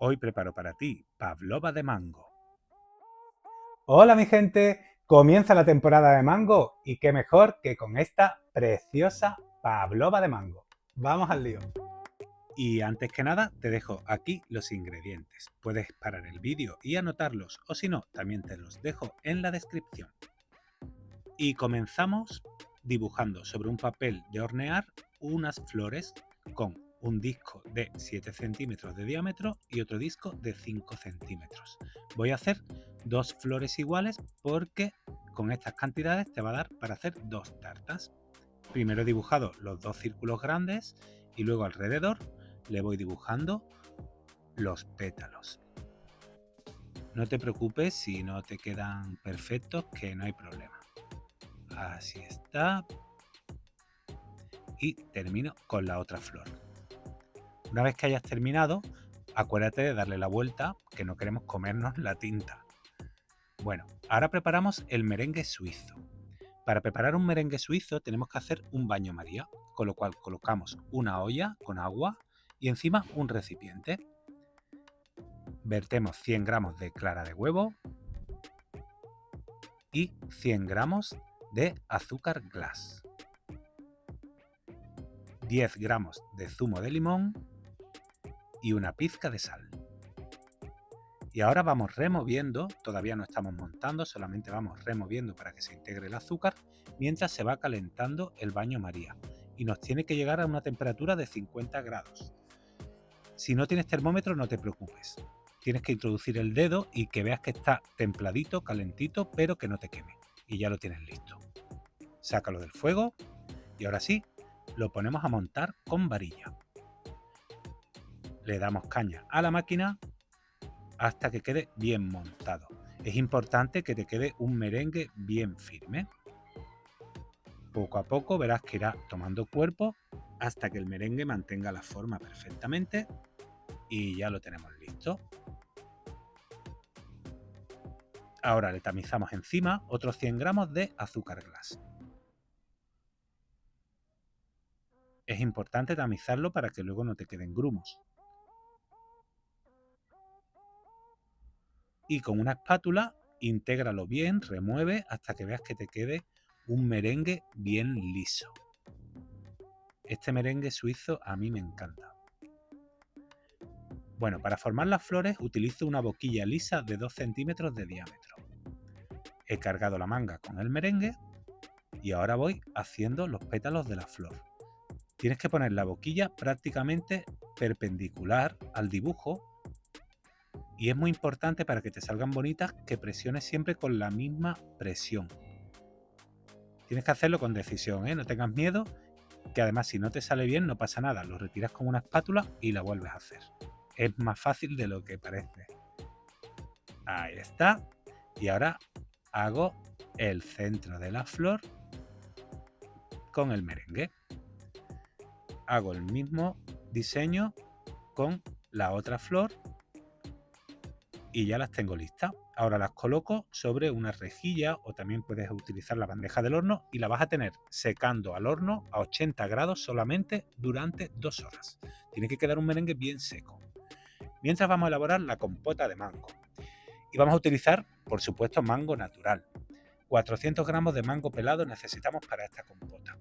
Hoy preparo para ti pavlova de mango. Hola mi gente, comienza la temporada de mango y qué mejor que con esta preciosa pavlova de mango. Vamos al lío. Y antes que nada te dejo aquí los ingredientes. Puedes parar el vídeo y anotarlos, o si no, también te los dejo en la descripción. Y comenzamos dibujando sobre un papel de hornear unas flores con un disco de 7 centímetros de diámetro y otro disco de 5 centímetros. Voy a hacer dos flores iguales porque con estas cantidades te va a dar para hacer dos tartas. Primero he dibujado los dos círculos grandes y luego alrededor le voy dibujando los pétalos. No te preocupes si no te quedan perfectos, que no hay problema. Así está. Y termino con la otra flor. Una vez que hayas terminado, acuérdate de darle la vuelta, que no queremos comernos la tinta. Bueno, ahora preparamos el merengue suizo. Para preparar un merengue suizo tenemos que hacer un baño María, con lo cual colocamos una olla con agua y encima un recipiente. Vertemos 100 gramos de clara de huevo y 100 gramos de azúcar glass, 10 gramos de zumo de limón y una pizca de sal. Y ahora vamos removiendo, todavía no estamos montando, solamente vamos removiendo para que se integre el azúcar mientras se va calentando el baño María. Y nos tiene que llegar a una temperatura de 50 grados. Si no tienes termómetro no te preocupes. Tienes que introducir el dedo y que veas que está templadito, calentito, pero que no te queme. Y ya lo tienes listo. Sácalo del fuego y ahora sí, lo ponemos a montar con varilla. Le damos caña a la máquina hasta que quede bien montado. Es importante que te quede un merengue bien firme. Poco a poco verás que irá tomando cuerpo hasta que el merengue mantenga la forma perfectamente y ya lo tenemos listo. Ahora le tamizamos encima otros 100 gramos de azúcar glass. Es importante tamizarlo para que luego no te queden grumos. Y con una espátula intégralo bien, remueve hasta que veas que te quede un merengue bien liso. Este merengue suizo a mí me encanta. Bueno, para formar las flores utilizo una boquilla lisa de 2 centímetros de diámetro. He cargado la manga con el merengue y ahora voy haciendo los pétalos de la flor. Tienes que poner la boquilla prácticamente perpendicular al dibujo y es muy importante para que te salgan bonitas que presiones siempre con la misma presión. Tienes que hacerlo con decisión, no tengas miedo, que además si no te sale bien no pasa nada, lo retiras con una espátula y la vuelves a hacer. Es más fácil de lo que parece. Ahí está. Y ahora hago el centro de la flor con el merengue. Hago el mismo diseño con la otra flor y ya las tengo listas. Ahora las coloco sobre una rejilla o también puedes utilizar la bandeja del horno y la vas a tener secando al horno a 80 grados solamente durante 2 horas. Tiene que quedar un merengue bien seco. Mientras vamos a elaborar la compota de mango. Y vamos a utilizar, por supuesto, mango natural. 400 gramos de mango pelado necesitamos para esta compota.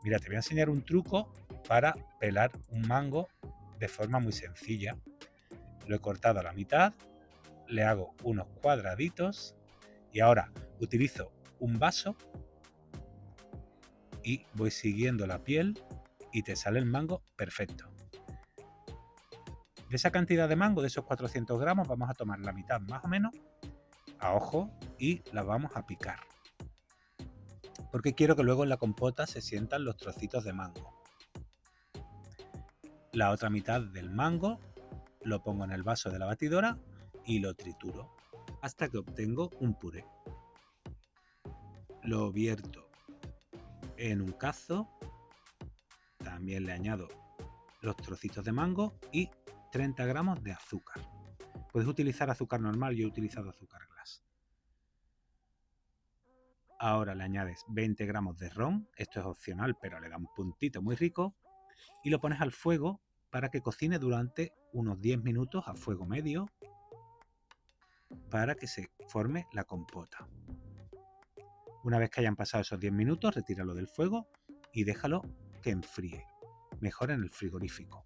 Mira, te voy a enseñar un truco para pelar un mango de forma muy sencilla. Lo he cortado a la mitad, le hago unos cuadraditos y ahora utilizo un vaso y voy siguiendo la piel y te sale el mango perfecto. De esa cantidad de mango, de esos 400 gramos, vamos a tomar la mitad más o menos a ojo y la vamos a picar. Porque quiero que luego en la compota se sientan los trocitos de mango. La otra mitad del mango lo pongo en el vaso de la batidora y lo trituro hasta que obtengo un puré. Lo vierto en un cazo, también le añado los trocitos de mango y 30 gramos de azúcar. Puedes utilizar azúcar normal, yo he utilizado azúcar glass. Ahora le añades 20 gramos de ron, esto es opcional pero le da un puntito muy rico y lo pones al fuego para que cocine durante unos 10 minutos a fuego medio para que se forme la compota. Una vez que hayan pasado esos 10 minutos, retíralo del fuego y déjalo que enfríe, mejor en el frigorífico.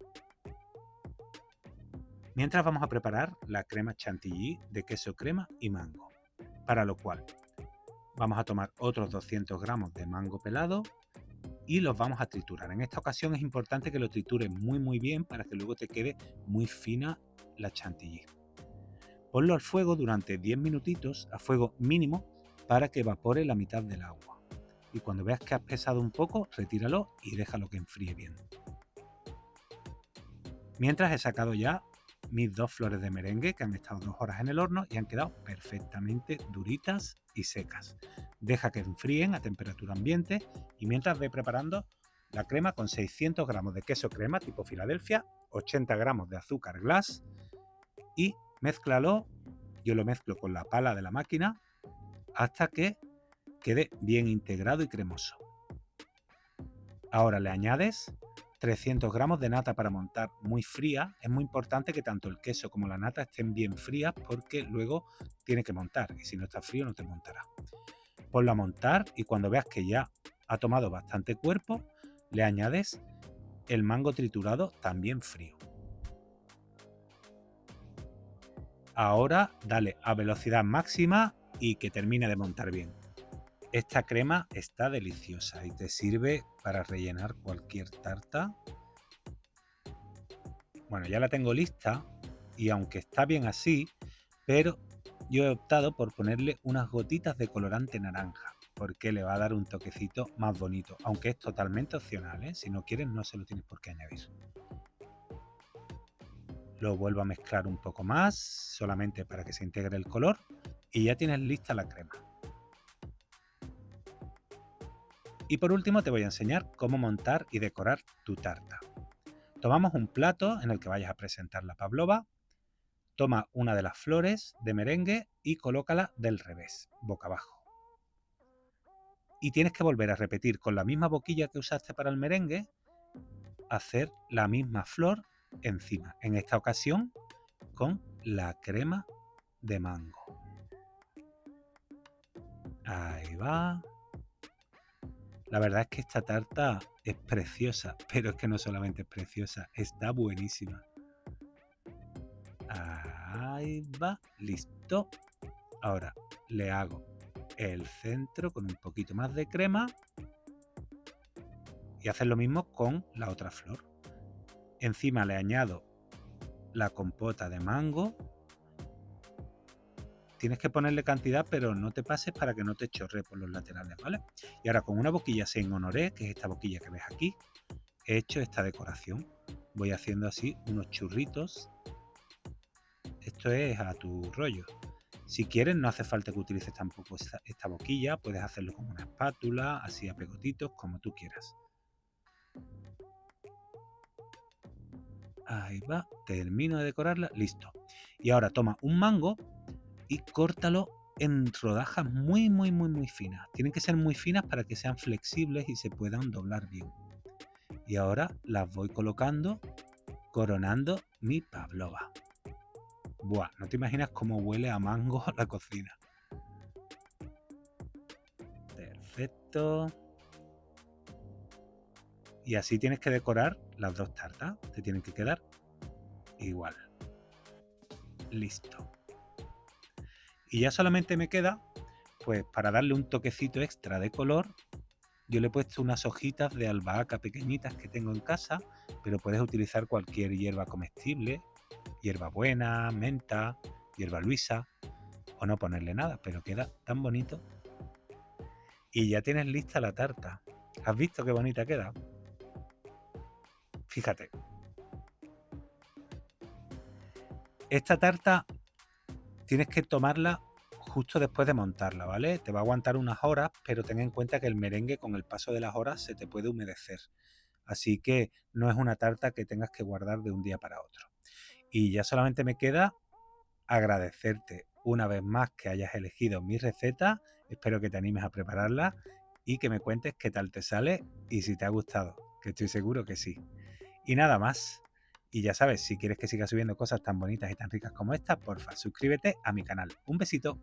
Mientras vamos a preparar la crema chantilly de queso crema y mango, para lo cual vamos a tomar otros 200 gramos de mango pelado y los vamos a triturar. En esta ocasión es importante que lo tritures muy bien para que luego te quede muy fina la chantilly. Ponlo al fuego durante 10 minutitos a fuego mínimo para que evapore la mitad del agua. Y cuando veas que ha espesado un poco, retíralo y déjalo que enfríe bien. Mientras he sacado ya mis 2 flores de merengue que han estado 2 horas en el horno y han quedado perfectamente duritas y secas. Deja que enfríen a temperatura ambiente y mientras ve preparando la crema con 600 gramos de queso crema tipo Filadelfia, 80 gramos de azúcar glass y mézclalo. Yo lo mezclo con la pala de la máquina hasta que quede bien integrado y cremoso. Ahora le añades 300 gramos de nata para montar muy fría. Es muy importante que tanto el queso como la nata estén bien frías porque luego tiene que montar y si no está frío no te montará. Ponlo a montar y cuando veas que ya ha tomado bastante cuerpo, le añades el mango triturado también frío. Ahora dale a velocidad máxima y que termine de montar bien. Esta crema está deliciosa y te sirve para rellenar cualquier tarta. Bueno, ya la tengo lista y aunque está bien así, pero yo he optado por ponerle unas gotitas de colorante naranja porque le va a dar un toquecito más bonito, aunque es totalmente opcional, ¿eh? Si no quieres no se lo tienes por qué añadir. Lo vuelvo a mezclar un poco más, solamente para que se integre el color y ya tienes lista la crema. Y por último te voy a enseñar cómo montar y decorar tu tarta. Tomamos un plato en el que vayas a presentar la pavlova, toma una de las flores de merengue y colócala del revés, boca abajo. Y tienes que volver a repetir con la misma boquilla que usaste para el merengue, hacer la misma flor encima, en esta ocasión con la crema de mango. Ahí va. La verdad es que esta tarta es preciosa, pero es que no solamente es preciosa, está buenísima. Ahí va, listo. Ahora le hago el centro con un poquito más de crema y hacer lo mismo con la otra flor. Encima le añado la compota de mango. Tienes que ponerle cantidad, pero no te pases para que no te chorree por los laterales, ¿vale? Y ahora con una boquilla Saint Honoré, que es esta boquilla que ves aquí, he hecho esta decoración. Voy haciendo así unos churritos. Esto es a tu rollo. Si quieres, no hace falta que utilices tampoco esta boquilla. Puedes hacerlo con una espátula, así a pegotitos, como tú quieras. Ahí va. Termino de decorarla. Listo. Y ahora toma un mango y córtalo en rodajas muy finas. Tienen que ser muy finas para que sean flexibles y se puedan doblar bien. Y ahora las voy colocando, coronando mi pavlova. Buah, no te imaginas cómo huele a mango la cocina. Perfecto. Y así tienes que decorar las 2 tartas. Te tienen que quedar igual. Listo. Y ya solamente me queda, pues para darle un toquecito extra de color, yo le he puesto unas hojitas de albahaca pequeñitas que tengo en casa, pero puedes utilizar cualquier hierba comestible, hierbabuena, menta, hierba luisa, o no ponerle nada, pero queda tan bonito. Y ya tienes lista la tarta. ¿Has visto qué bonita queda? Fíjate. Esta tarta tienes que tomarla justo después de montarla, ¿vale? Te va a aguantar unas horas, pero ten en cuenta que el merengue con el paso de las horas se te puede humedecer. Así que no es una tarta que tengas que guardar de un día para otro. Y ya solamente me queda agradecerte una vez más que hayas elegido mi receta. Espero que te animes a prepararla y que me cuentes qué tal te sale y si te ha gustado, que estoy seguro que sí. Y nada más. Y ya sabes, si quieres que siga subiendo cosas tan bonitas y tan ricas como esta, porfa, suscríbete a mi canal. Un besito.